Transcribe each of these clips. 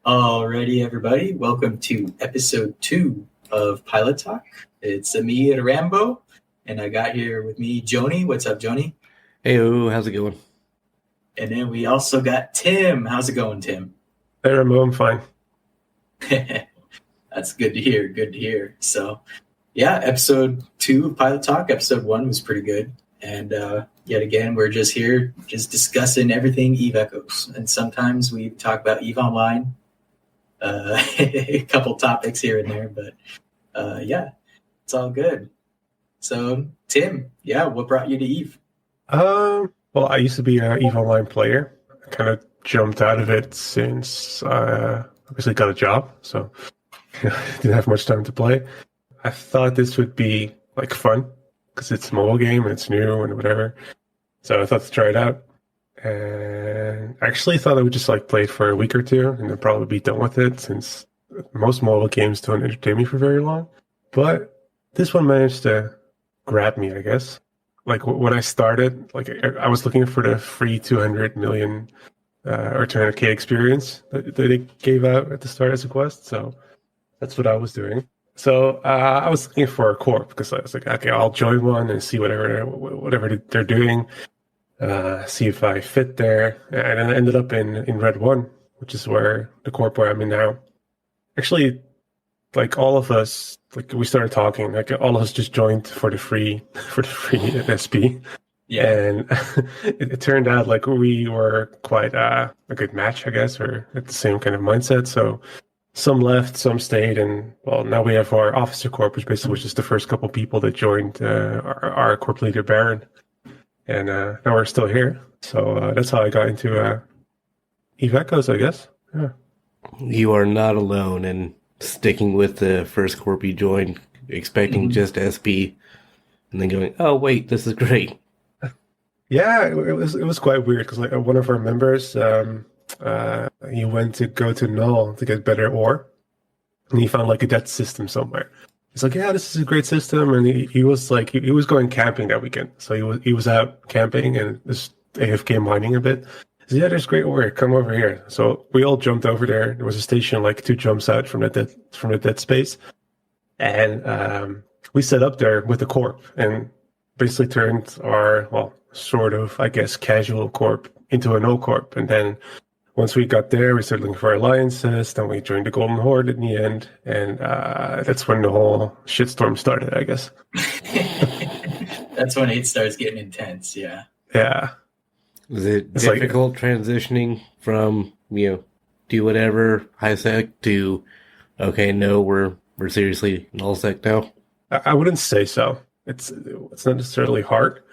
Alrighty, everybody. Welcome to episode 2 of Pilot Talk. It's me and Rambo, and I got here with me Jhoney. What's up, Jhoney? Hey, how's it going? And then we also got Tim. How's it going, Tim? Hey, Rambo, I'm fine. That's good to hear. Good to hear. So, yeah, episode 2 of Pilot Talk. Episode 1 was pretty good. And yet again, we're just here just discussing everything Eve Echoes. And sometimes we talk about Eve Online. A couple topics here and there, but yeah, it's all good. So, Tim, yeah, what brought you to Eve? Well, I used to be an EVE Online player. I kind of jumped out of it since I obviously got a job, so didn't have much time to play. I thought this would be like fun because it's a mobile game and it's new and whatever. So I thought to try it out. And I actually thought I would just like play it for a week or two and then probably be done with it since most mobile games don't entertain me for very long. But this one managed to grab me, I guess. Like when I started, like I was looking for the free 200 million or 200k experience that they gave out at the start as a quest. So that's what I was doing. So I was looking for a corp because I was like, okay, I'll join one and see whatever they're doing. See if I fit there, and I ended up in Red 1, which is where the corp where I'm in now. Actually, like all of us, like we started talking, like all of us just joined for the free SP. Yeah, And it turned out like we were quite a good match, I guess, or at the same kind of mindset. So some left, some stayed, and well, now we have our officer corp, which basically was just the first couple people that joined our corp leader Baron. And now we're still here. So that's how I got into Eve Echoes, I guess. Yeah. You are not alone in sticking with the first corp you joined, expecting just SP, and then going, oh, wait, this is great. Yeah, it was quite weird because like one of our members, he went to go to Null to get better ore, and he found like a debt system somewhere. He's like, yeah, this is a great system, and he was like, he was going camping that weekend, so he was out camping and just AFK mining a bit. He said, yeah, there's great work. Come over here. So we all jumped over there. There was a station like 2 jumps out from the dead space, and we set up there with the corp and basically turned our sort of, I guess, casual corp into a no corp, and then. Once we got there, we started looking for alliances. Then we joined the Golden Horde in the end, and that's when the whole shitstorm started, I guess. That's when it starts getting intense. Yeah. Yeah. Was it difficult transitioning from do whatever high sec to okay, no, we're seriously null sec now? I wouldn't say so. It's not necessarily hard.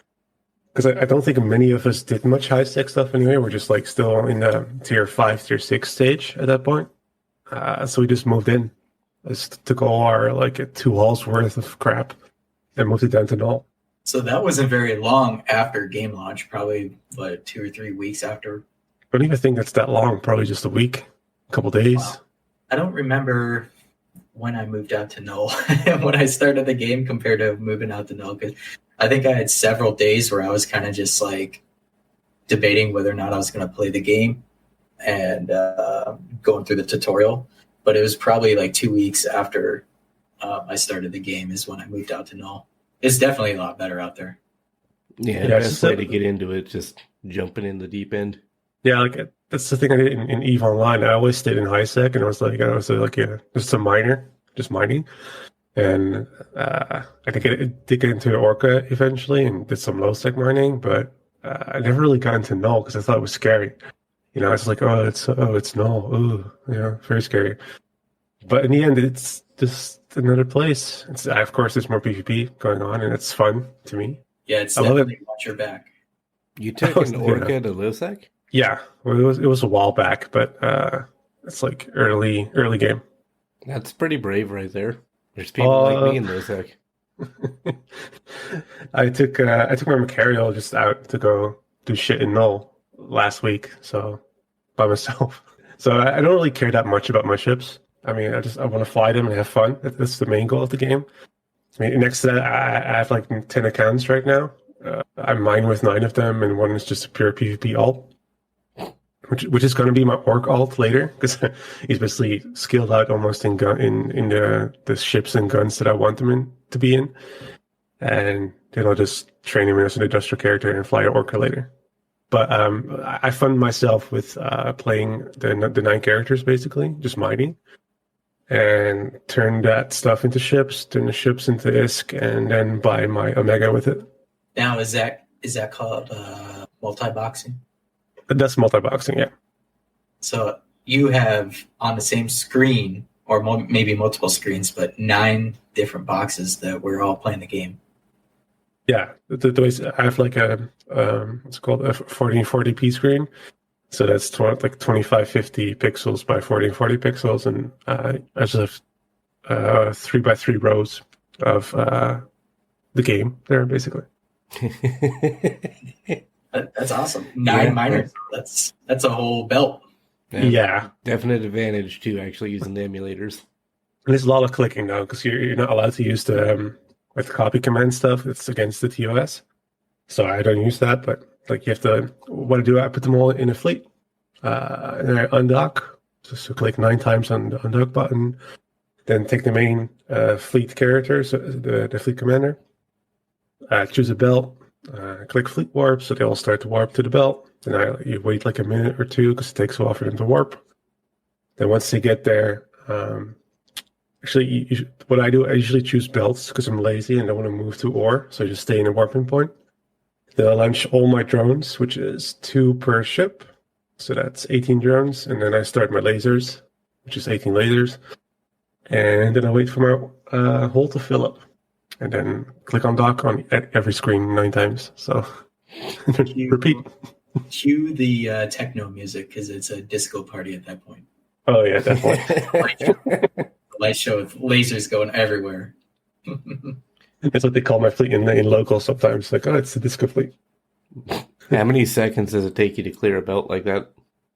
Because I don't think many of us did much high sec stuff anyway. We're just like still in the tier 5, tier 6 stage at that point. So we just moved in. Just took all our like 2 halls worth of crap and moved it down to null. So that wasn't very long after game launch, probably 2 or 3 weeks after. I don't even think that's that long, probably just a week, a couple days. Wow. I don't remember when I moved out to null when I started the game compared to moving out to null, because I think I had several days where I was kind of just like debating whether or not I was going to play the game and going through the tutorial. But it was probably like 2 weeks after I started the game is when I moved out to null. It's definitely a lot better out there. Yeah, best way to get into it, just jumping in the deep end. Yeah, like that's the thing I did in EVE Online. I always stayed in high sec, and I was just a miner, just mining. And I did get into Orca eventually and did some low sec mining, but I never really got into null because I thought it was scary. I was like, it's null. Ooh, very scary. But in the end, it's just another place. Of course, there's more PvP going on, and it's fun to me. Yeah, it's definitely watch your back. You took an Orca to low sec? Yeah, well, it was a while back, but it's like early game. That's pretty brave right there. There's people like me in low sec. I took my Macarial just out to go do shit in null last week, so by myself. So I don't really care that much about my ships. I mean, I want to fly them and have fun. That's the main goal of the game. I mean, next to that, I have like 10 accounts right now. I mine with 9 of them, and one is just a pure PvP alt. which is going to be my orc alt later, because he's basically skilled out almost in the ships and guns that I want him to be in, and then I'll just train him as an industrial character and fly an orca later. But I fund myself with playing the 9 characters, basically just mining, and turn that stuff into ships, turn the ships into ISK, and then buy my Omega with it. Now, is that called multi-boxing? That's multi-boxing, yeah. So you have on the same screen, or maybe multiple screens, but 9 different boxes that we're all playing the game. Yeah, the way I have like a what's it called, a 1440p screen, so that's 2550 pixels by 1440 pixels, and I just have 3x3 rows of the game there, basically. That's awesome. 9 miners. That's a whole belt. Yeah. Definite advantage to actually using the emulators. And there's a lot of clicking now, because you're not allowed to use the with copy command stuff. It's against the TOS, so I don't use that. But like, you have to, what I do, I put them all in a fleet, and then I undock. So click 9 times on the undock button, then take the main fleet character, so the fleet commander. Choose a belt, click fleet warp, so they all start to warp to the belt. Then you wait like a minute or 2, because it takes a while for them to warp. Then once they get there, actually, what I do, I usually choose belts because I'm lazy and I want to move to ore, so I just stay in a warping point. Then I launch all my drones, which is 2 per ship, so that's 18 drones, and then I start my lasers, which is 18 lasers, and then I wait for my hull to fill up, and then click on dock at every screen 9 times. So repeat. Cue the techno music, because it's a disco party at that point. Oh yeah, definitely. Light show with lasers going everywhere. That's what they call my fleet in local sometimes. Like, oh, it's a disco fleet. How many seconds does it take you to clear a belt like that?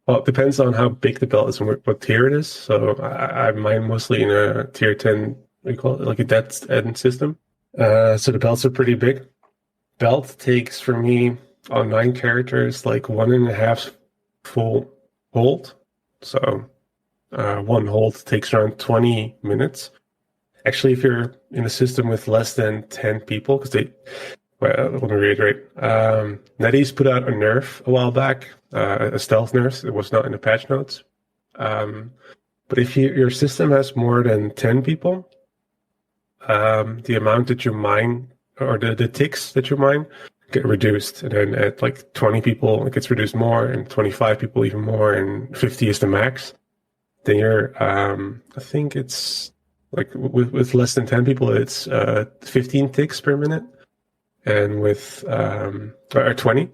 Well, it depends on how big the belt is and what tier it is. So I mine mostly in a tier 10, we call it, like a dead end system. So the belts are pretty big. Belt takes for me on 9 characters like 1.5 full hold. So 1 hold takes around 20 minutes. Actually, if you're in a system with less than 10 people, because let me reiterate, NetEase put out a nerf a while back, a stealth nerf. It was not in the patch notes. But if your system has more than 10 people, the amount that you mine, or the ticks that you mine, get reduced. And then at like 20 people, it gets reduced more, and 25 people even more, and 50 is the max. Then you're, I think it's like with less than 10 people, it's 15 ticks per minute, and with or 20,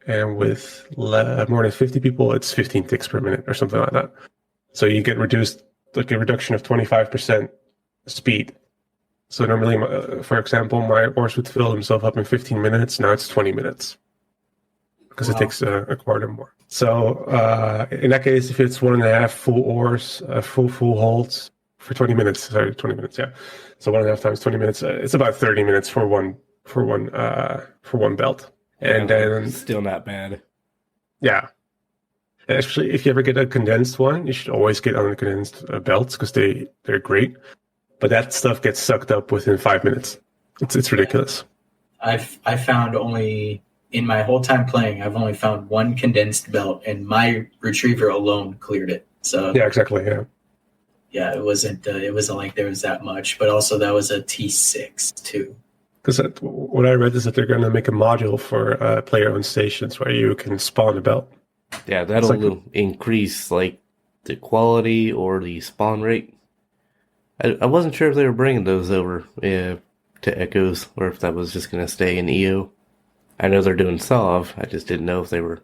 and with more than 50 people, it's 15 ticks per minute or something like that. So you get reduced, like a reduction of 25% speed. So normally, for example, my horse would fill himself up in 15 minutes. Now it's 20 minutes, because it takes a quarter more. So in that case, if it's 1.5 full ores, full holds for 20 minutes. Sorry, 20 minutes. Yeah. So 1.5 times 20 minutes. It's about 30 minutes for one belt. And then still not bad. Yeah. Actually, if you ever get a condensed one, you should always get uncondensed belts, because they're great. But that stuff gets sucked up within 5 minutes. It's ridiculous. I found only, in my whole time playing, I've only found 1 condensed belt, and my retriever alone cleared it. So yeah, exactly. Yeah. Yeah, it wasn't like there was that much, but also that was a T6 too. Because what I read is that they're going to make a module for player-owned stations where you can spawn a belt. Yeah, that'll increase like the quality or the spawn rate. I wasn't sure if they were bringing those over to Echoes, or if that was just going to stay in EO. I know they're doing Sov. I just didn't know if they were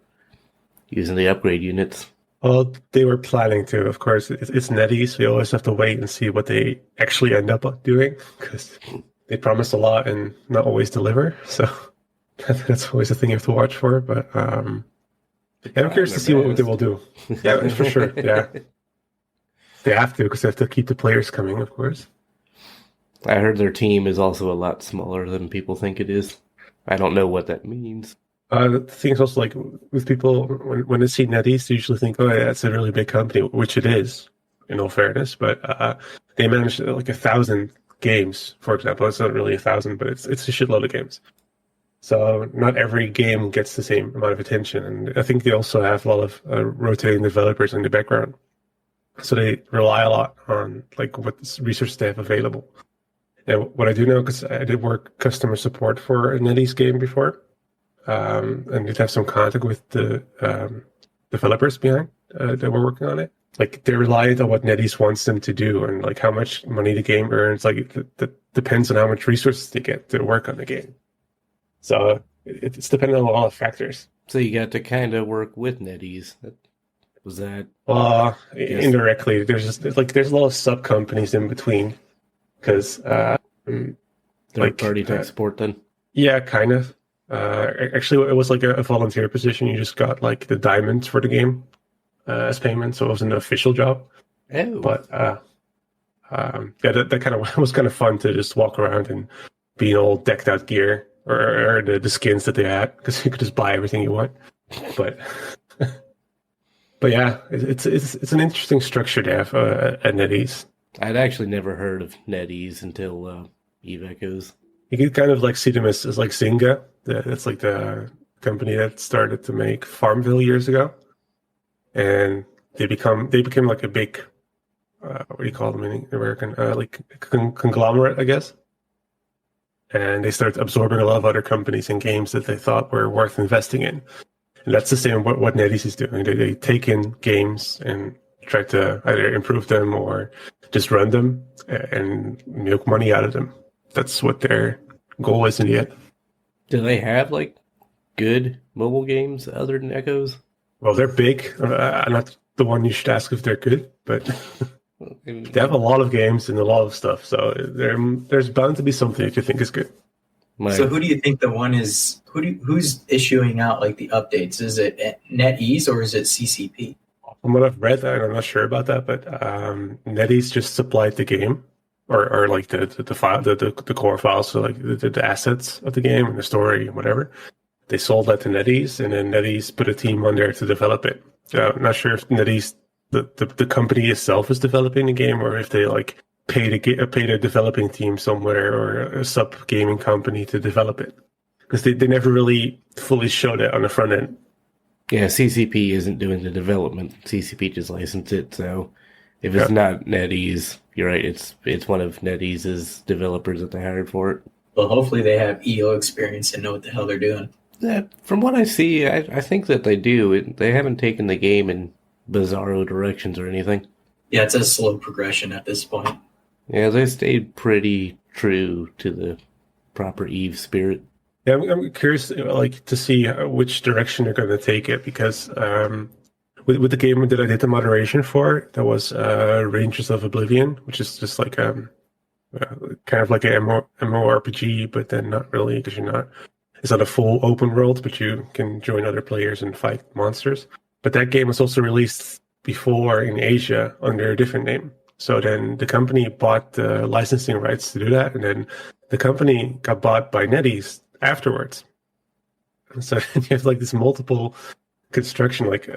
using the upgrade units. Well, they were planning to. Of course, it's NetEase, so you always have to wait and see what they actually end up doing, because they promise a lot and not always deliver. So that's always a thing you have to watch for. But I'm curious to see what they will do. Yeah, for sure. Yeah. They have to, because they have to keep the players coming, of course. I heard their team is also a lot smaller than people think it is. I don't know what that means. The thing is also like with people when they see NetEase, they usually think, "Oh, yeah, that's a really big company," which it is, in all fairness. But they manage like 1,000 games, for example. It's not really 1,000, but it's a shitload of games. So not every game gets the same amount of attention, and I think they also have a lot of rotating developers in the background. So they rely a lot on like what research they have available. And what I do know, because I did work customer support for a NetEase game before. And you'd have some contact with the developers behind that were working on it. Like they relied on what NetEase wants them to do, and like how much money the game earns. Like that depends on how much resources they get to work on the game. So it's dependent on a lot of factors. So you got to kind of work with NetEase. Was that? Indirectly, there's there's a lot of sub companies in between because third-party tech support then. Yeah, kind of. Actually, it was like a volunteer position. You just got like the diamonds for the game as payment, so it wasn't an official job. Oh, but yeah, that kind of was kind of fun to just walk around and be in all decked out gear or the skins that they had, because you could just buy everything you want. But but yeah, it's an interesting structure to have at NetEase. I'd actually never heard of NetEase until Eve Echoes. You can kind of like see them as like Zynga. That's like the company that started to make Farmville years ago, and they became like a big what do you call them in American like conglomerate, I guess. And they started absorbing a lot of other companies and games that they thought were worth investing in. And that's the same what NetEase is doing. They take in games and try to either improve them or just run them and milk money out of them. That's what their goal is in the end. Do they have like good mobile games other than Echoes? Well, they're big. I'm not the one you should ask if they're good, but they have a lot of games and a lot of stuff. So there's bound to be something that you think is good. So who do you think the one is? Who's issuing out like the updates? Is it NetEase or is it CCP? From what I've read, I'm not sure about that, but NetEase just supplied the game. Or like the file, the core files, so like the assets of the game and the story and whatever. They sold that to NetEase, and then NetEase put a team on there to develop it. I'm not sure if NetEase, the company itself, is developing the game, or if they like paid a developing team somewhere or a sub gaming company to develop it, because they never really fully showed it on the front end. Yeah, CCP isn't doing the development. CCP just licensed it, so if it's not NetEase, you're right. It's one of NetEase's developers that they hired for it. Well, hopefully they have EO experience and know what the hell they're doing. From what I see, I think that they do. They haven't taken the game in bizarro directions or anything. Yeah, it's a slow progression at this point. Yeah, they stayed pretty true to the proper Eve spirit. Yeah, I'm curious, like, to see which direction they're going to take it, because with the game that I did the moderation for, that was Rangers of Oblivion, which is just like kind of like an MMORPG, but then not really, because it's not a full open world, but you can join other players and fight monsters. But that game was also released before in Asia under a different name. So then the company bought the licensing rights to do that, and then the company got bought by NetEase afterwards. So you have like this multiple construction, like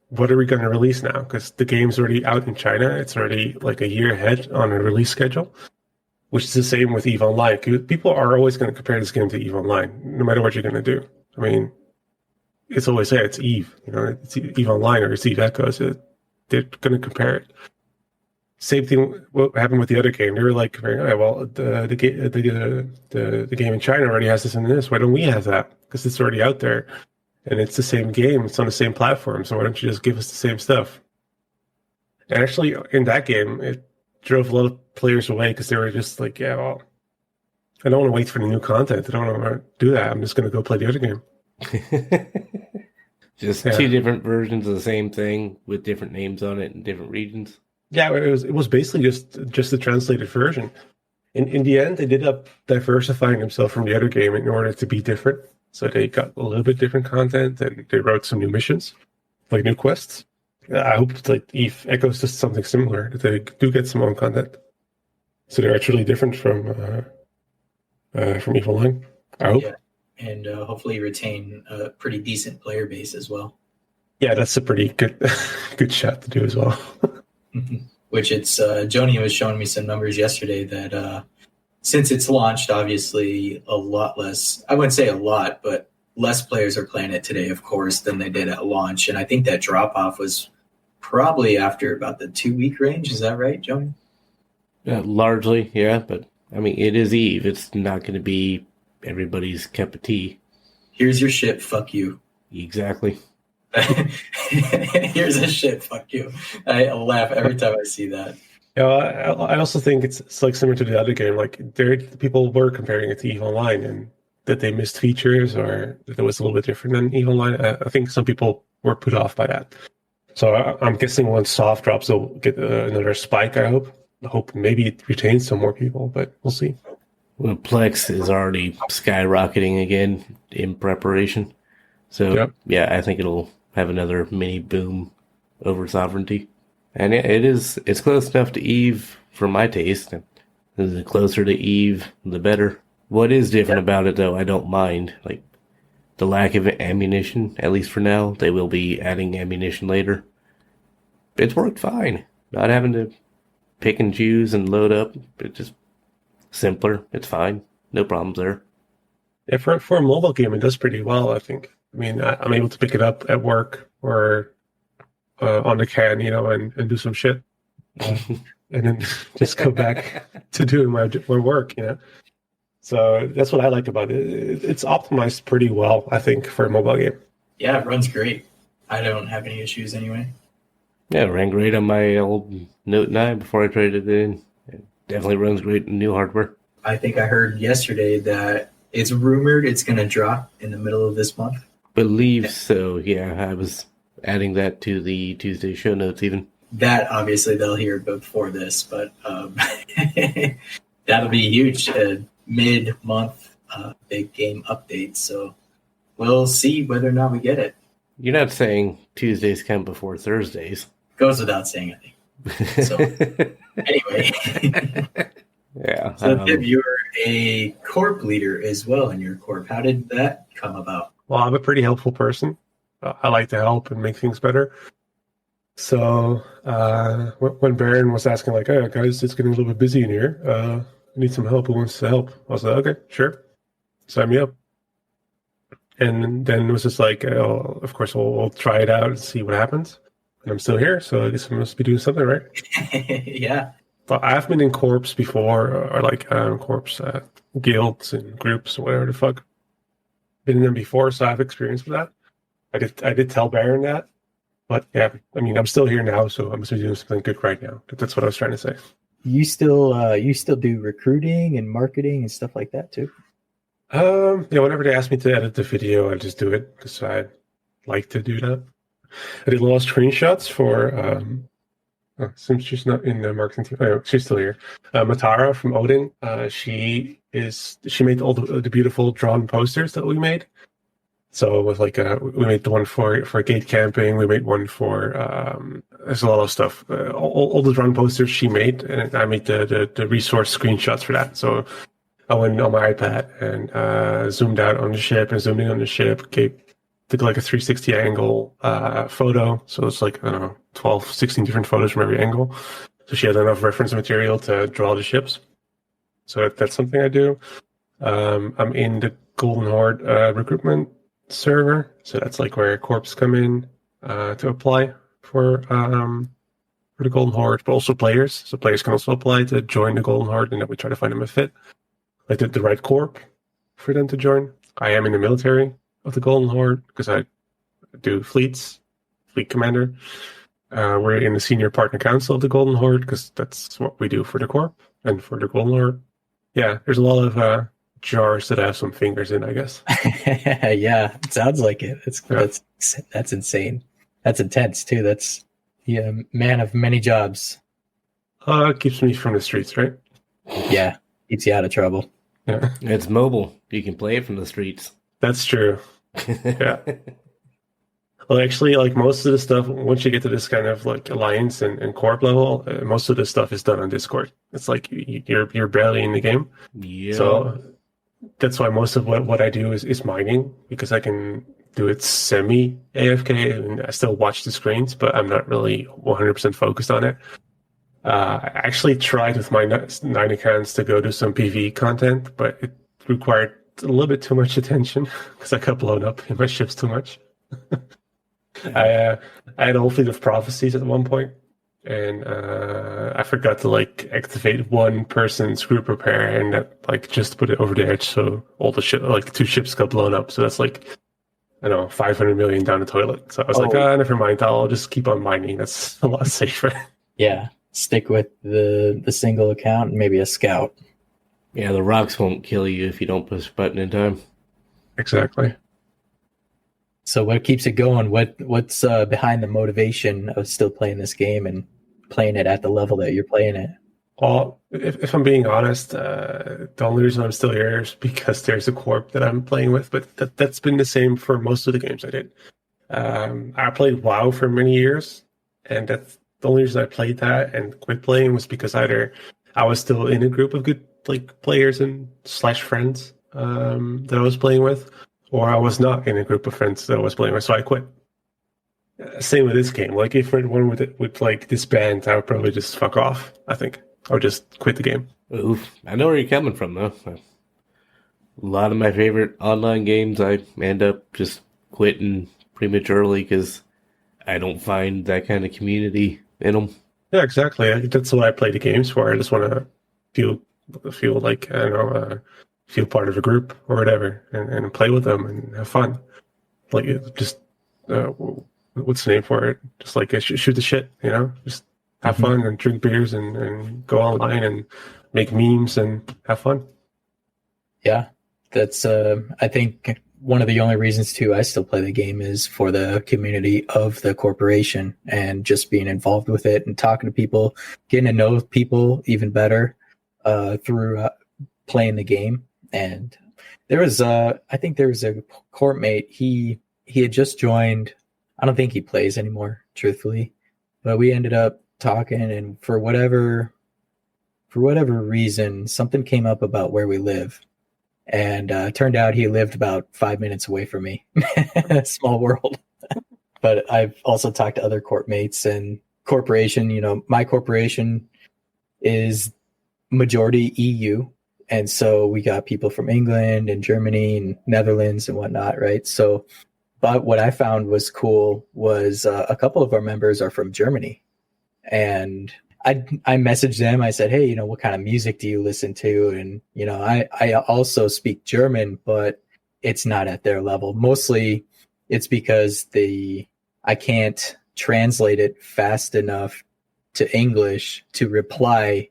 what are we going to release now? Because the game's already out in China. It's already like a year ahead on a release schedule, which is the same with EVE Online. People are always going to compare this game to EVE Online, no matter what you're going to do. I mean, it's always it's EVE, it's EVE Online or it's EVE Echoes. They're going to compare it. Same thing. What happened with the other game? They were like, well, the game in China already has this and this. Why don't we have that? Because it's already out there, and it's the same game. It's on the same platform. So why don't you just give us the same stuff? And actually, in that game, it drove a lot of players away because they were just like, I don't want to wait for the new content. I don't want to do that. I'm just going to go play the other game. Just two different versions of the same thing with different names on it in different regions. Yeah, it was basically just the translated version. In the end, they ended up diversifying themselves from the other game in order to be different. So they got a little bit different content, and they wrote some new missions, like new quests. I hope like EVE Echoes does something similar, that they do get some own content. So they're actually different from EVE Online. I hope. and hopefully retain a pretty decent player base as well. Yeah, that's a pretty good shot to do as well. Which it's Jhoney was showing me some numbers yesterday that since it's launched, obviously a lot less. I wouldn't say a lot, but less players are playing it today, of course, than they did at launch. And I think that drop off was probably after about the 2-week range. Is that right, Jhoney? Largely, yeah. But I mean, it is Eve. It's not going to be everybody's cup of tea. Here's your shit. Fuck you. Exactly. Here's a shit. Fuck you. I laugh every time I see that. Yeah, I also think it's like similar to the other game. Like people were comparing it to EVE Online and that they missed features or that it was a little bit different than EVE Online. I think some people were put off by that. So I'm guessing once soft drops, they'll get another spike. I hope maybe it retains some more people, but we'll see. Well, Plex is already skyrocketing again in preparation. So yeah, I think it'll have another mini boom over sovereignty. And it's close enough to Eve for my taste. The closer to Eve, the better. What is different about it, though, I don't mind. Like, the lack of ammunition, at least for now. They will be adding ammunition later. It's worked fine. Not having to pick and choose and load up. It's just simpler. It's fine. No problems there. Yeah, for a mobile game, it does pretty well, I think. I mean, I'm able to pick it up at work or on the can, and do some shit. And then just go back to doing my work, So that's what I like about it. It's optimized pretty well, I think, for a mobile game. Yeah, it runs great. I don't have any issues anyway. Yeah, it ran great on my old Note 9 before I traded it in. It definitely runs great in new hardware. I think I heard yesterday that it's rumored it's going to drop in the middle of this month. Believe so, yeah. I was adding that to the Tuesday show notes even. That, obviously, they'll hear before this, but that'll be huge. Mid-month big game update, so we'll see whether or not we get it. You're not saying Tuesdays come before Thursdays. Goes without saying, I think. So, anyway. Yeah. So, Viv, you're a Corp leader as well in your Corp. How did that come about? Well, I'm a pretty helpful person. I like to help and make things better. So when Baron was asking, like, hey, guys, it's getting a little bit busy in here. I need some help. Who wants to help? I was like, okay, sure. Sign me up. And then it was just like, of course, we'll try it out and see what happens. And I'm still here, so I guess I must be doing something, right? Yeah. But I've been in corps before, or like corps guilds and groups, whatever the fuck. Been in them before, so I have experience with that. I did tell Baron that. But yeah, I mean, I'm still here now, so I'm still doing something good right now. That's what I was trying to say. You still do recruiting and marketing and stuff like that too? Yeah, whenever they ask me to edit the video, I just do it because I like to do that. I did a lot of screenshots for since she's not in the marketing team. Oh, she's still here. Matara from Odin. She made all the beautiful drawn posters that we made. So with like we made the one for gate camping. We made one for there's a lot of stuff. All the drawn posters she made, and I made the resource screenshots for that. So I went on my iPad and zoomed out on the ship and zoomed in on the ship. Took like a 360 angle photo. So it's like, I don't know, 12, 16 different photos from every angle. So she had enough reference material to draw the ships. So that's something I do. I'm in the Golden Horde recruitment server. So that's like where corps come in to apply for the Golden Horde, but also players. So players can also apply to join the Golden Horde, and then we try to find them a fit, like the right corp for them to join. I am in the military of the Golden Horde because I do fleet commander. We're in the senior partner council of the Golden Horde because that's what we do for the corp and for the Golden Horde. Yeah, there's a lot of jars that have some fingers in, I guess. Yeah, it sounds like it. That's insane. That's intense too. That's man of many jobs. It keeps me from the streets, right? Yeah, keeps you out of trouble. Yeah, it's mobile. You can play it from the streets. That's true. Yeah. Well, actually, like most of the stuff, once you get to this kind of like alliance and corp level, most of the stuff is done on Discord. It's like you're barely in the game. Yeah. So that's why most of what I do is mining, because I can do it semi AFK and I still watch the screens, but I'm not really 100% focused on it. I actually tried with my 9 accounts to go do some PvE content, but it required a little bit too much attention because I got blown up in my ships too much. I had a whole fleet of prophecies at one point, and I forgot to like activate one person's group repair, and that like just put it over the edge. So all the like 2 ships got blown up. So that's like, I don't know, 500 million down the toilet. So I was like, never mind. I'll just keep on mining. That's a lot safer. Yeah, stick with the single account and maybe a scout. Yeah, the rocks won't kill you if you don't push the button in time. Exactly. So what keeps it going? What's behind the motivation of still playing this game and playing it at the level that you're playing it? Well, if I'm being honest, the only reason I'm still here is because there's a corp that I'm playing with, but that's been the same for most of the games I did. I played WoW for many years, and that's the only reason I played that and quit playing was because either I was still in a group of good like players and / friends that I was playing with, or I was not in a group of friends that I was playing with, so I quit. Same with this game. Like if one would like disband, I would probably just fuck off. I think I would just quit the game. Oof. I know where you're coming from, though. A lot of my favorite online games, I end up just quitting prematurely because I don't find that kind of community in them. Yeah, exactly. That's what I play the games for. I just want to feel like, I don't know, feel part of a group or whatever, and play with them and have fun. Like just what's the name for it? Just like shoot the shit, you know? Just have fun and drink beers and go online and make memes and have fun. Yeah, that's I think one of the only reasons too I still play the game is for the community of the corporation and just being involved with it and talking to people, getting to know people even better through playing the game. And there was I think there was a corp mate. He had just joined. I don't think he plays anymore, truthfully, but we ended up talking, and for whatever reason, something came up about where we live. And it turned out he lived about 5 minutes away from me. Small world. But I've also talked to other corp mates and corporation. You know, my corporation is majority EU. And so we got people from England and Germany and Netherlands and whatnot, right? So, but what I found was cool was a couple of our members are from Germany. And I messaged them. I said, hey, you know, what kind of music do you listen to? And, you know, I also speak German, but it's not at their level. Mostly it's because I can't translate it fast enough to English to reply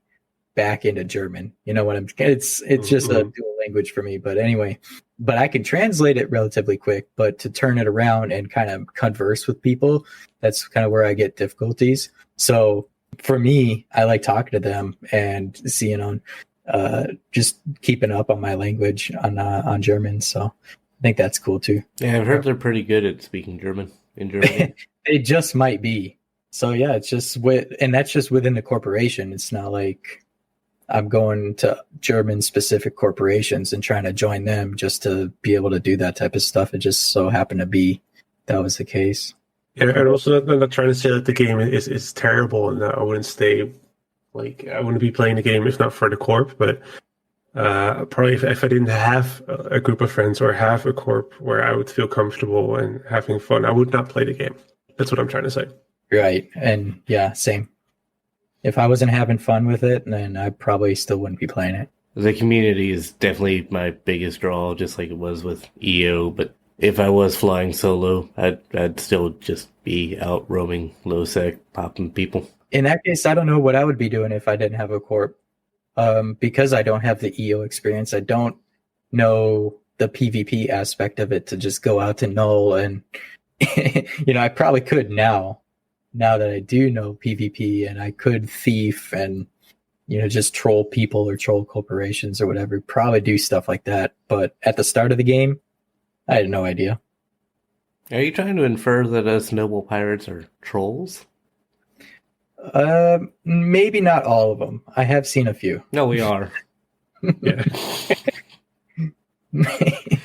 back into German. You know what it's just a dual language for me. But anyway, but I can translate it relatively quick, but to turn it around and kind of converse with people, that's kind of where I get difficulties. So for me, I like talking to them and seeing on just keeping up on my language on German. So I think that's cool too. Yeah, I've heard they're pretty good at speaking German in Germany. They just might be. So yeah, it's just and that's just within the corporation. It's not like I'm going to German specific corporations and trying to join them just to be able to do that type of stuff. It just so happened to be that was the case. Yeah, and also I'm not trying to say that the game is terrible and that I wouldn't stay, like, I wouldn't be playing the game if not for the corp, but probably if I didn't have a group of friends or have a corp where I would feel comfortable and having fun, I would not play the game. That's what I'm trying to say. Right. And yeah, same. If I wasn't having fun with it, then I probably still wouldn't be playing it. The community is definitely my biggest draw, just like it was with EO, but if I was flying solo, I'd still just be out roaming low sec, popping people. In that case, I don't know what I would be doing if I didn't have a corp. Because I don't have the EO experience, I don't know the PvP aspect of it to just go out to null. And, you know, I probably could now that I do know PvP, and I could thief and, you know, just troll people or troll corporations or whatever, probably do stuff like that. But at the start of the game, I had no idea. Are you trying to infer that us noble pirates are trolls? Maybe not all of them. I have seen a few. No, we are. Yeah. I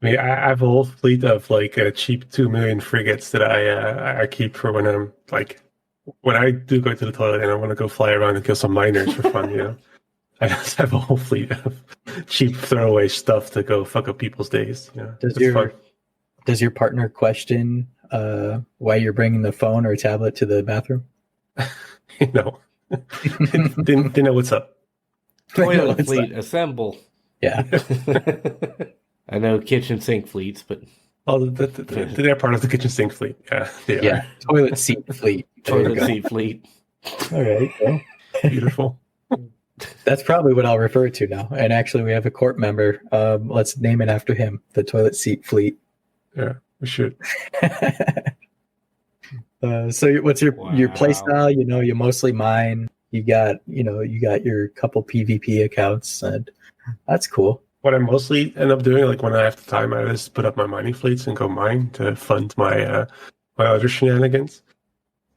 mean, I have a whole fleet of like cheap 2 million frigates that I keep for when I'm like when I do go to the toilet and I want to go fly around and kill some miners for fun. I just have a whole fleet of cheap throwaway stuff to go fuck up people's days. Does your partner question why you're bringing the phone or tablet to the bathroom? No, didn't know what's up. Toilet fleet, assemble. Yeah. I know kitchen sink fleets, but they're part of the kitchen sink fleet. Yeah, they yeah. Toilet seat fleet. Toilet seat fleet. All right. Well. Beautiful. That's probably what I'll refer to now. And actually, we have a Corp member. Let's name it after him, the Toilet Seat Fleet. Yeah, we should. So what's your play style? You mostly mine. You got your couple PvP accounts, and that's cool. What I mostly end up doing, like when I have the time, I just put up my mining fleets and go mine to fund my other shenanigans.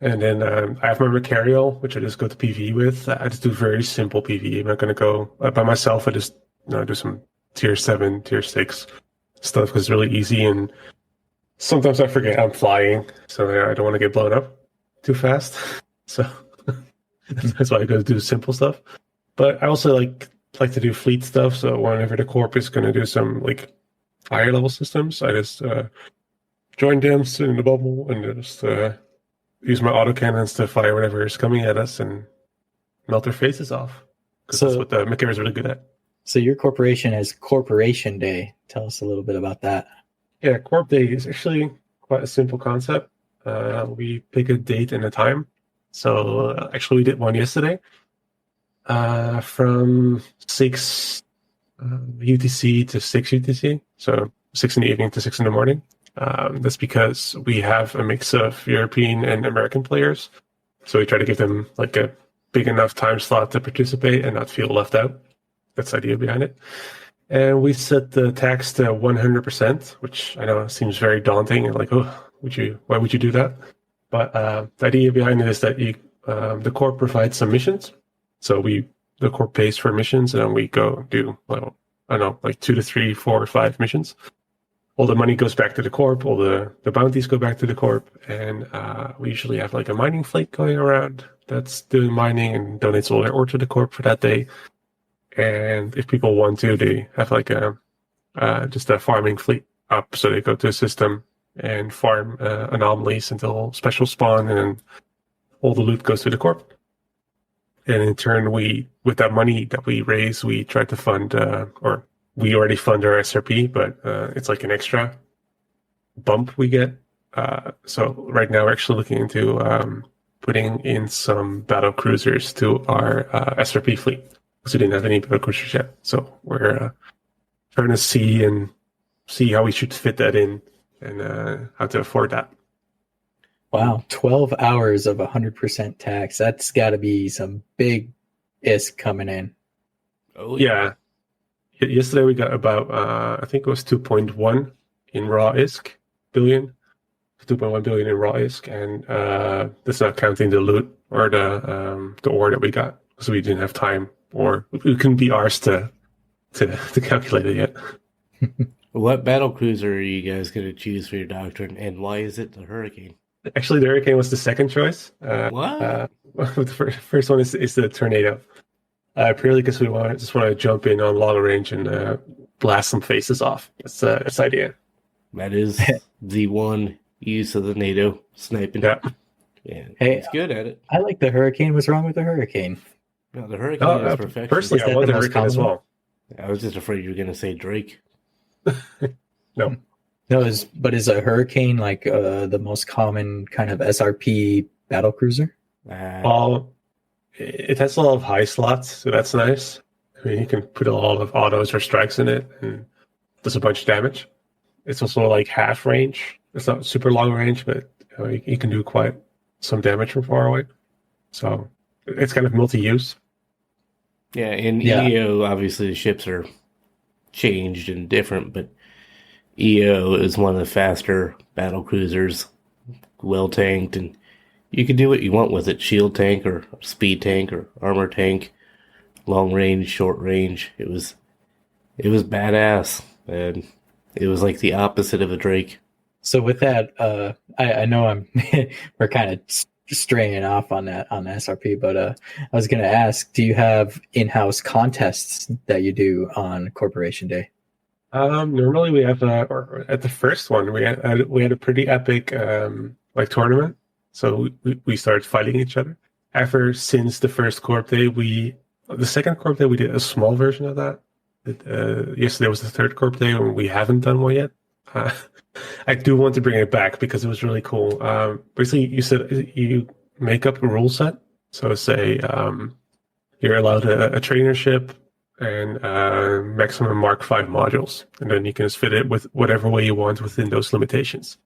And then I have my Mercurial, which I just go to PvE with. I just do very simple PvE. I'm not going to go by myself. I just do some tier 7, tier 6 stuff because it's really easy. And sometimes I forget I'm flying, so I don't want to get blown up too fast. So that's why I go do simple stuff. But I also like to do fleet stuff. So whenever the Corp is going to do some like higher level systems, I just join them, sit in the bubble, and just use my autocannons to fire whatever is coming at us and melt their faces off. Because that's what the Mechera is really good at. So your corporation has Corporation Day. Tell us a little bit about that. Yeah, Corp Day is actually quite a simple concept. We pick a date and a time. So actually we did one yesterday from 6 UTC to 6 UTC. So 6 in the evening to 6 in the morning. That's because we have a mix of European and American players. So we try to give them like a big enough time slot to participate and not feel left out. That's the idea behind it. And we set the tax to 100%, which I know seems very daunting and like, why would you do that? But the idea behind it is that the Corp provides some missions. So the Corp pays for missions and then we go do, like 2 to 3, 4 or 5 missions. All the money goes back to the Corp, all the bounties go back to the Corp, and we usually have like a mining fleet going around that's doing mining and donates all their ore to the Corp for that day. And if people want to, they have like just a farming fleet up, so they go to a system and farm anomalies until special spawn, and then all the loot goes to the Corp. And in turn, with that money that we raise, we try to fund, or we already fund our SRP, but it's like an extra bump we get. So right now we're actually looking into putting in some battle cruisers to our SRP fleet, because we didn't have any battle cruisers yet. So we're trying to see how we should fit that in and how to afford that. Wow, 12 hours of 100% tax. That's got to be some big ISK coming in. Oh yeah. Yesterday we got about, I think it was 2.1 in raw ISK billion, 2.1 billion in raw ISK, and that's not counting the loot or the ore that we got, because we didn't have time, or we couldn't be ours to calculate it yet. What battle cruiser are you guys going to choose for your doctrine, and why is it the Hurricane? Actually, the Hurricane was the second choice. What? The first one is the Tornado. Purely because we just want to jump in on long range and blast some faces off. That's the idea. That is the one use of the NATO sniping. Yeah. Hey, it's good at it. I like the Hurricane. What's wrong with the Hurricane? No, the Hurricane is perfection. Personally, I want the Hurricane as well. I was just afraid you were going to say Drake. No. No, is a Hurricane like the most common kind of SRP battle cruiser? It has a lot of high slots, so that's nice. I mean, you can put a lot of autos or strikes in it, and does a bunch of damage. It's also like half range. It's not super long range, but you can do quite some damage from far away. So it's kind of multi-use. Yeah, in EO, obviously the ships are changed and different, but EO is one of the faster battle cruisers, well tanked, and you can do what you want with it. Shield tank or speed tank or armor tank, long range, short range. It was badass, and it was like the opposite of a Drake. So with that, I know we're kind of straying off on that on SRP, but I was going to ask, do you have in-house contests that you do on Corporation Day? Normally we have or at the first one we had a pretty epic like tournament. So we started fighting each other. Since the first Corp Day, the second Corp Day we did a small version of that. Yesterday was the third Corp Day, and we haven't done one yet. I do want to bring it back because it was really cool. Basically, you said you make up a rule set. So say you're allowed a trainership and maximum Mark 5 modules, and then you can just fit it with whatever way you want within those limitations.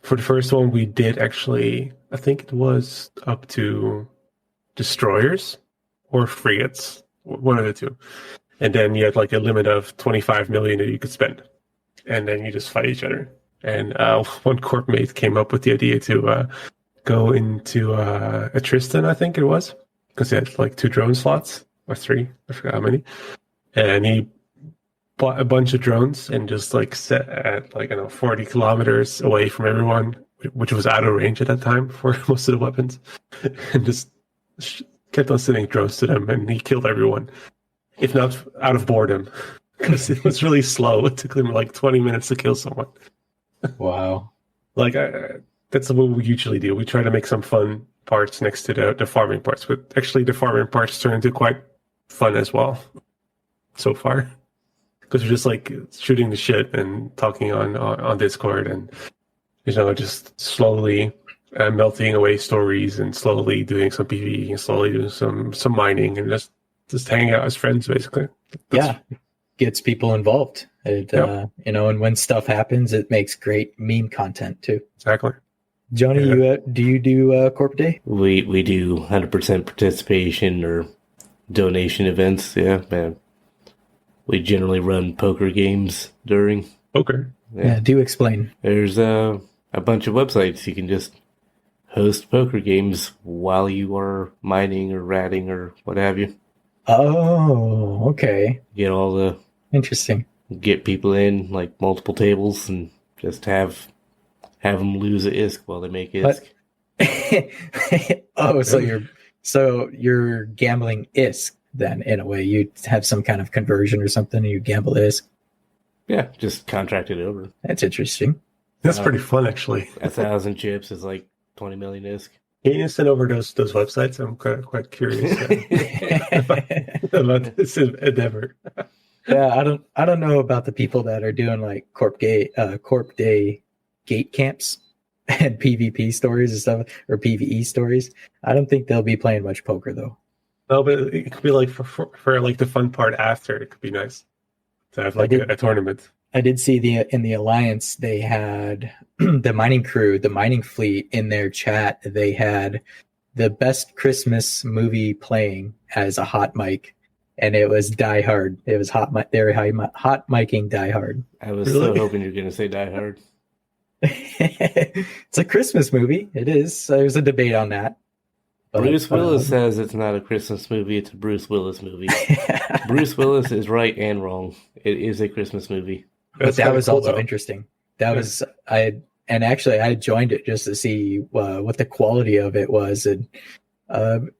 For the first one, we did actually, I think it was up to destroyers or frigates, one of the two. And then you had like a limit of 25 million that you could spend. And then you just fight each other. And one corp mate came up with the idea to go into a Tristan, I think it was, because he had like 2 drone slots, or 3, I forgot how many. And he bought a bunch of drones and just like set at 40 kilometers away from everyone, which was out of range at that time for most of the weapons, and just kept on sending drones to them, and he killed everyone, if not out of boredom, because it was really slow. It took him like 20 minutes to kill someone. Wow. That's what we usually do. We try to make some fun parts next to the farming parts, but actually the farming parts turn into quite fun as well so far. Because we're just like shooting the shit and talking on Discord, and just slowly melting away stories, and slowly doing some PvE, and slowly doing some mining, and just hanging out as friends, basically. Gets people involved. And when stuff happens, it makes great meme content too. Exactly. Jhoney, do you do Corp Day? We do 100% participation or donation events. Yeah, man. We generally run poker games during. Poker? Yeah, do explain. There's a bunch of websites. You can just host poker games while you are mining or ratting or what have you. Oh, okay. Interesting. Get people in, like, multiple tables, and just have them lose a ISK while they make ISK. So you're gambling ISK. Then in a way you have some kind of conversion or something and you gamble ISK. Yeah, just contract it over. That's interesting. That's pretty fun, actually. 1,000 chips is like 20 million ISK. Can you send over those websites? I'm quite curious about this endeavor. Yeah, I don't know about the people that are doing like Corp Day gate camps and PvP stories and stuff, or PvE stories. I don't think they'll be playing much poker though. No, but it could be like for like the fun part after. It could be nice to have like a tournament. I did see in the Alliance they had the mining crew, the mining fleet in their chat. They had the best Christmas movie playing as a hot mic, and it was Die Hard. It was hot. They were hot micing Die Hard. I was so hoping you were going to say Die Hard. It's a Christmas movie. It is. There's a debate on that. Bruce Willis says it's not a Christmas movie, it's a Bruce Willis movie. Bruce Willis is right and wrong. It is a Christmas movie. But that was also interesting. I joined it just to see what the quality of it was, and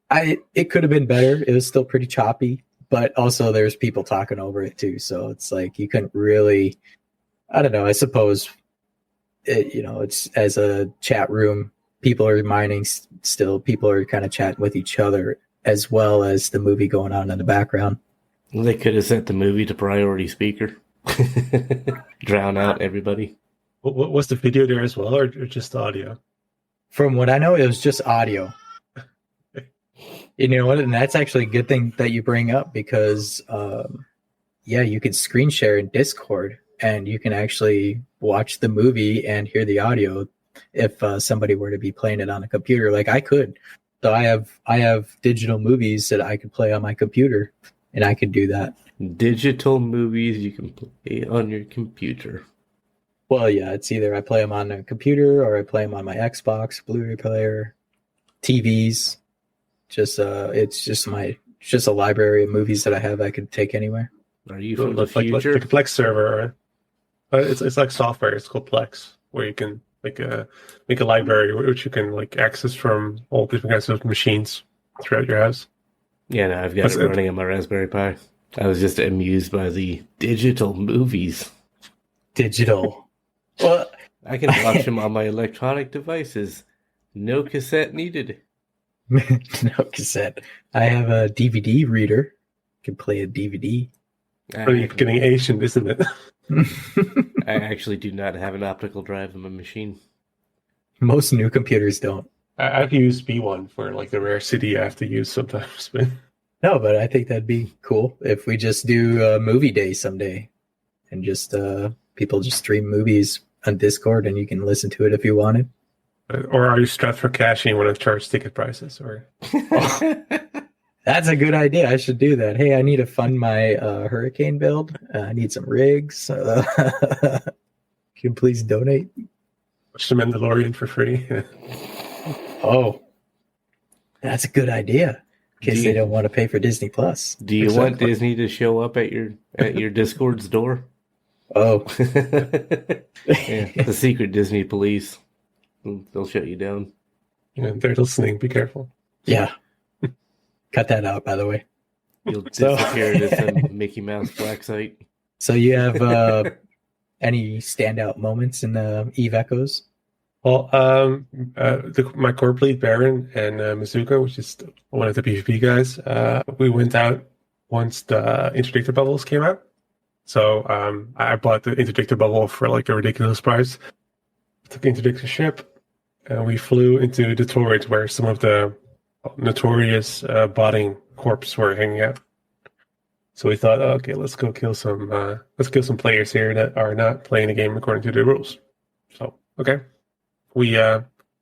it could have been better. It was still pretty choppy, but also there's people talking over it too, so it's like you couldn't really. I don't know. I suppose it's as a chat room. People are mining still. People are kind of chatting with each other as well as the movie going on in the background. Well, they could have set the movie to priority speaker. Drown out everybody. Was the video there as well, or just audio? From what I know, it was just audio. You know what? And that's actually a good thing that you bring up because, you could screen share in Discord and you can actually watch the movie and hear the audio. If somebody were to be playing it on a computer, like I could, so I have digital movies that I could play on my computer, and I could do that. Digital movies you can play on your computer. Well, yeah, it's either I play them on a computer or I play them on my Xbox, Blu-ray player, TVs. It's just a library of movies that I have I could take anywhere. Are you from the like future? a Plex server. It's like software. It's called Plex, where you can make a library which you can like access from all different kinds of machines throughout your house. Yeah, no, I've got That's it running on my Raspberry Pi. I was just amused by the digital movies. Digital. Well, I can watch them on my electronic devices. No cassette needed. no cassette. I have a DVD reader. Can play a DVD. You're getting Asian, isn't it? I actually do not have an optical drive in my machine. Most new computers don't. I've used B1 for like the rare CD I have to use sometimes. But No, but I think that'd be cool if we just do a movie day someday, and just people just stream movies on Discord, and you can listen to it if you wanted. or are you strapped for cash and you want to charge ticket prices? Or That's a good idea. I should do that. Hey, I need to fund my hurricane build. I need some rigs. Can you please donate? watch The Mandalorian for free? Oh, that's a good idea. In case they don't want to pay for Disney Plus. Do you want Disney to show up at your Discord's door? Oh, Yeah, the secret Disney police. They'll shut you down. They're listening. Be careful. yeah. Cut that out, by the way. You'll So- disappear into some Mickey Mouse black site. So you have any standout moments in the Eve Echoes? Well, my Corp Lead Baron and Mizuka, which is one of the PvP guys, we went out once the interdictor bubbles came out. So I bought the interdictor bubble for like a ridiculous price. Took the interdictor ship, and we flew into the turret where some of the notorious botting corps were hanging out. So we thought, okay, let's kill some players here that are not playing the game according to the rules. So okay. We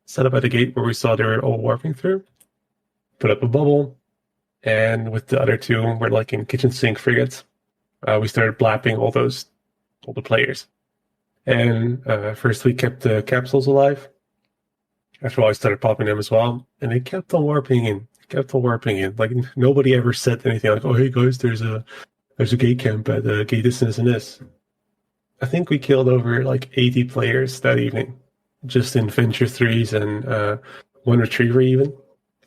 set up at the gate where we saw they were all warping through, put up a bubble, and with the other two, we're like in kitchen sink frigates. We started blapping all the players. And first we kept the capsules alive. After a while, I started popping them as well, and they kept on warping in. Like nobody ever said anything like, "Oh, hey guys, there's a gate camp at the gate distance and this." I think we killed over like 80 players that evening. Just in Venture 3s and one Retriever even,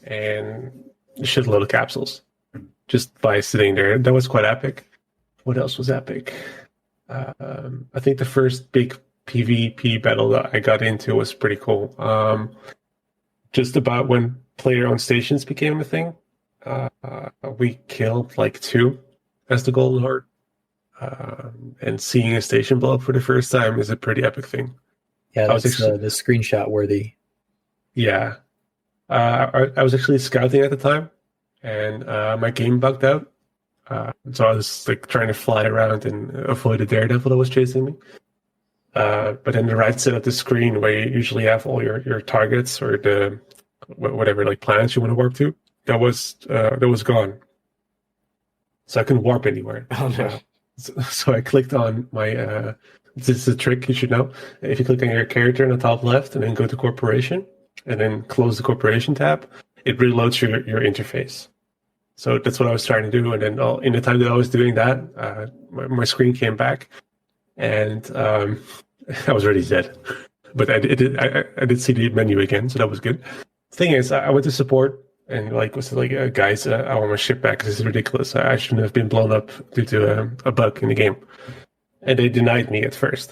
and a shitload of capsules just by sitting there. That was quite epic. What else was epic? I think the first big PvP battle that I got into was pretty cool. Just about when player-owned stations became a thing, we killed like 2 as the Golden Horde. And seeing a station blow up for the first time is a pretty epic thing. Yeah, that's the screenshot worthy. Yeah. I was actually scouting at the time, and my game bugged out. So I was like trying to fly around and avoid the daredevil that was chasing me. But then the right side of the screen, where you usually have all your targets or the whatever like planets you want to warp to, that was gone. So I couldn't warp anywhere. Oh no! So I clicked on my. This is a trick you should know. If you click on your character in the top left and then go to Corporation and then close the Corporation tab, it reloads your interface. So that's what I was trying to do. And then in the time that I was doing that, my screen came back, and I was already dead. But I did see the menu again, so that was good. The thing is, I went to support and was like, guys, I want my ship back. This is ridiculous. I shouldn't have been blown up due to a bug in the game. And they denied me at first.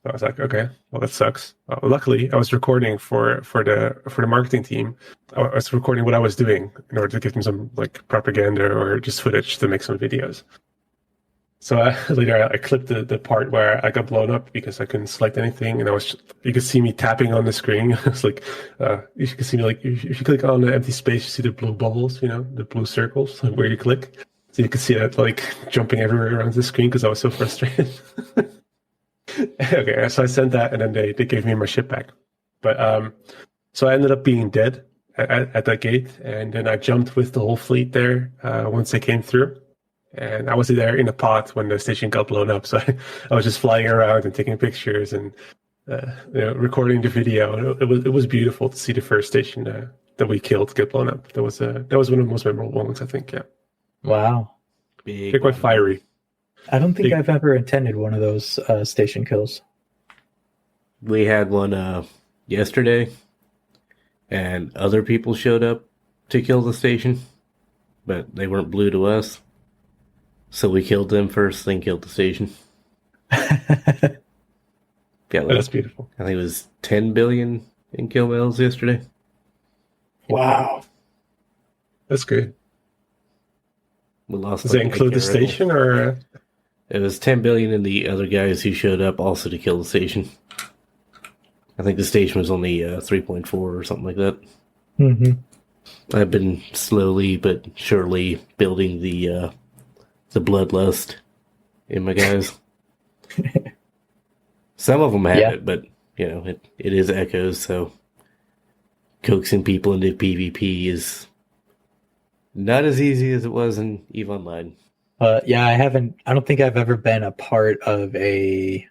So I was like, okay, well, that sucks. Luckily, I was recording for the marketing team. I was recording what I was doing in order to give them some like propaganda or just footage to make some videos. So later, I clipped the part where I got blown up because I couldn't select anything, and you could see me tapping on the screen. It's like you can see me like if you click on the empty space, you see the blue bubbles, the blue circles where you click. So you could see that like jumping everywhere around the screen because I was so frustrated. Okay, so I sent that, and then they gave me my ship back. But so I ended up being dead at that gate, and then I jumped with the whole fleet there once they came through. And I was there in a pod when the station got blown up, so I was just flying around and taking pictures and recording the video. It was beautiful to see the first station that we killed get blown up. That was one of the most memorable moments, I think. Yeah. Wow. They're quite fiery. I don't think I've ever attended one of those station kills. We had one yesterday, and other people showed up to kill the station, but they weren't blue to us. So we killed them first, then killed the station. Yeah, That's beautiful. I think it was 10 billion in killmails yesterday. Wow. That's good. We lost. Does that include the station, or? It was 10 billion and the other guys who showed up also to kill the station. I think the station was only 3.4 or something like that. Mm-hmm. I've been slowly but surely building the bloodlust in my guys. Some of them have it, but it is echoes, so coaxing people into PvP is not as easy as it was in EVE Online. I don't think I've ever been a part of a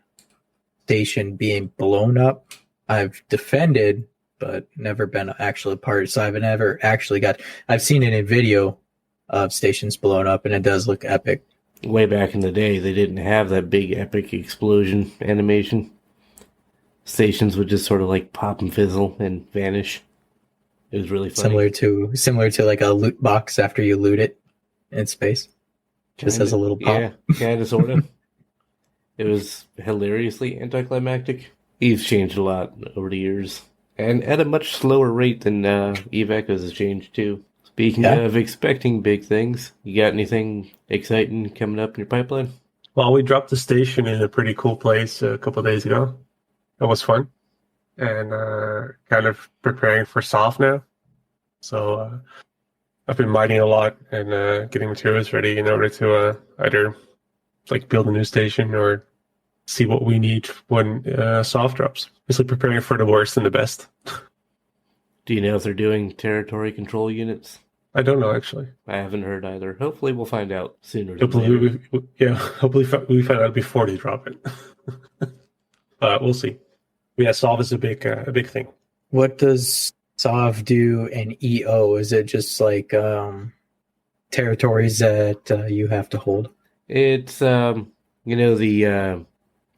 station being blown up. I've defended, but never been actually a part. So I've never actually I've seen it in video of stations blown up, and it does look epic. Way back in the day, they didn't have that big epic explosion animation. Stations would just sort of like pop and fizzle and vanish. It was really funny. Similar to like a loot box after you loot it in space. Just has a little pop. Yeah, kind of, sort of. It was hilariously anticlimactic. EVE's changed a lot over the years. And at a much slower rate than EVE Echoes has changed too. Speaking of expecting big things, you got anything exciting coming up in your pipeline? Well, we dropped the station in a pretty cool place a couple of days ago. That was fun. And kind of preparing for soft now. So I've been mining a lot and getting materials ready in order to either like build a new station or see what we need when soft drops. Basically preparing for the worst and the best. Do you know if they're doing territory control units? I don't know, actually. I haven't heard either. Hopefully we'll find out sooner than Hopefully later. hopefully we find out before they drop it. We'll see. Yeah, SOV is a big thing. What does SOV do in EO? Is it just like territories that you have to hold? It's the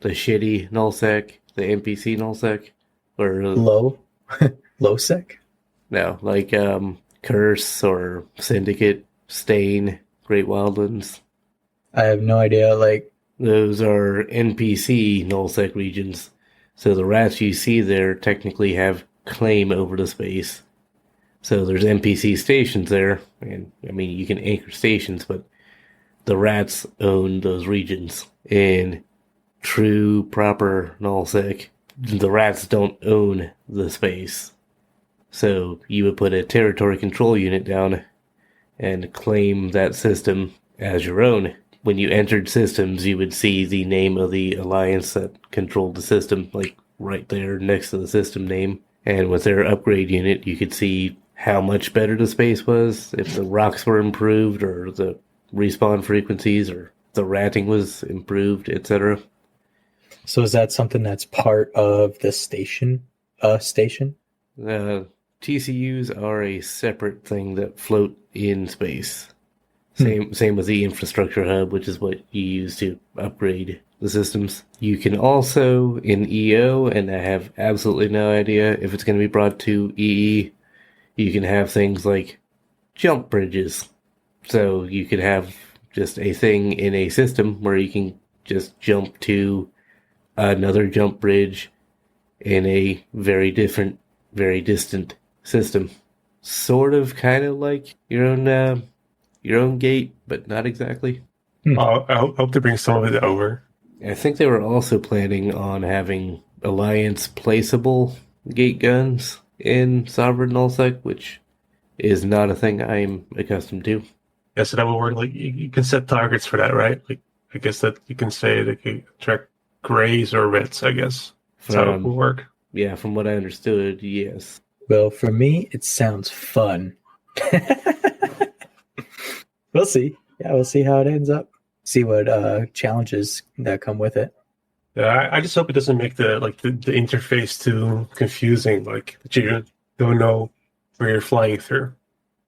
shitty nullsec, the NPC nullsec, or low sec? No, like Curse or Syndicate, Stain, Great Wildlands. I have no idea. Like those are NPC nullsec regions. So the rats you see there technically have claim over the space. So there's NPC stations there, and I mean you can anchor stations, but the rats own those regions. In true proper nullsec, the rats don't own the space. So you would put a territory control unit down and claim that system as your own. When you entered systems, you would see the name of the alliance that controlled the system, like right there next to the system name. And with their upgrade unit, you could see how much better the space was, if the rocks were improved, or the respawn frequencies, or the ratting was improved, etc. So is that something that's part of the station? TCUs are a separate thing that float in space. Same with the infrastructure hub, which is what you use to upgrade the systems. You can also, in EO, and I have absolutely no idea if it's going to be brought to EE, you can have things like jump bridges. So you could have just a thing in a system where you can just jump to another jump bridge in a very different, very distant system. Sort of, kind of like your own gate, but not exactly. I hope to bring some of it over. I think they were also planning on having Alliance placeable gate guns in Sovereign Nullsec, which is not a thing I'm accustomed to. Yeah, so that will work. Like you can set targets for that, right? Like I guess that you can say that you track grays or reds. I guess that's how it will work. Yeah, from what I understood, yes. Well, for me, it sounds fun. We'll see. Yeah, we'll see how it ends up. See what challenges that come with it. Yeah, I just hope it doesn't make the interface too confusing. Like that you don't know where you're flying through.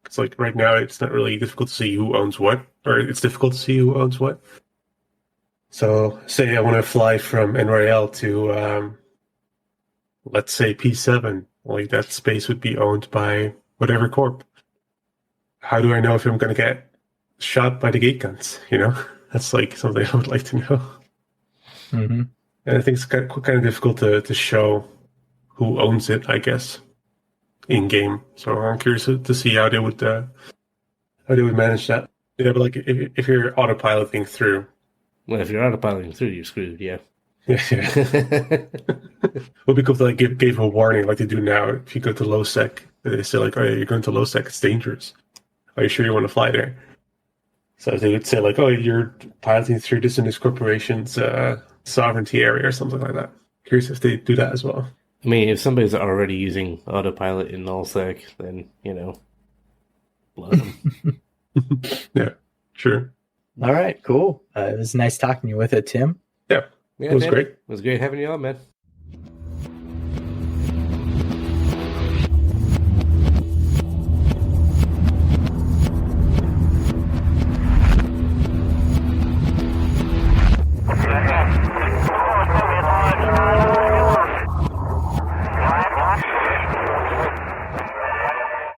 It's like right now it's not really difficult to see who owns what, or it's difficult to see who owns what. So, say I want to fly from NRL to, let's say P7. Like that space would be owned by whatever corp. How do I know if I'm going to get shot by the gate guns? You know, that's like something I would like to know. Mm-hmm. And I think it's kind of difficult to show who owns it, I guess, in game. So I'm curious to see how they would manage that. Yeah, but like if you're autopiloting through, Well, if you're autopiloting through, you're screwed. Yeah. yeah. Would be cool to like give a warning like they do now. If you go to low sec, they say like, "Oh, yeah, you're going to low sec. It's dangerous. Are you sure you want to fly there?" So they would say like, "Oh, you're piloting through this and this corporation's sovereignty area or something like that." Curious if they do that as well. I mean, if somebody's already using autopilot in nullsec, then blood them. Yeah, sure. All right, cool. It was nice talking to you with it, Tim. Yeah, Yeah, it was man. great. It was great having you on, man.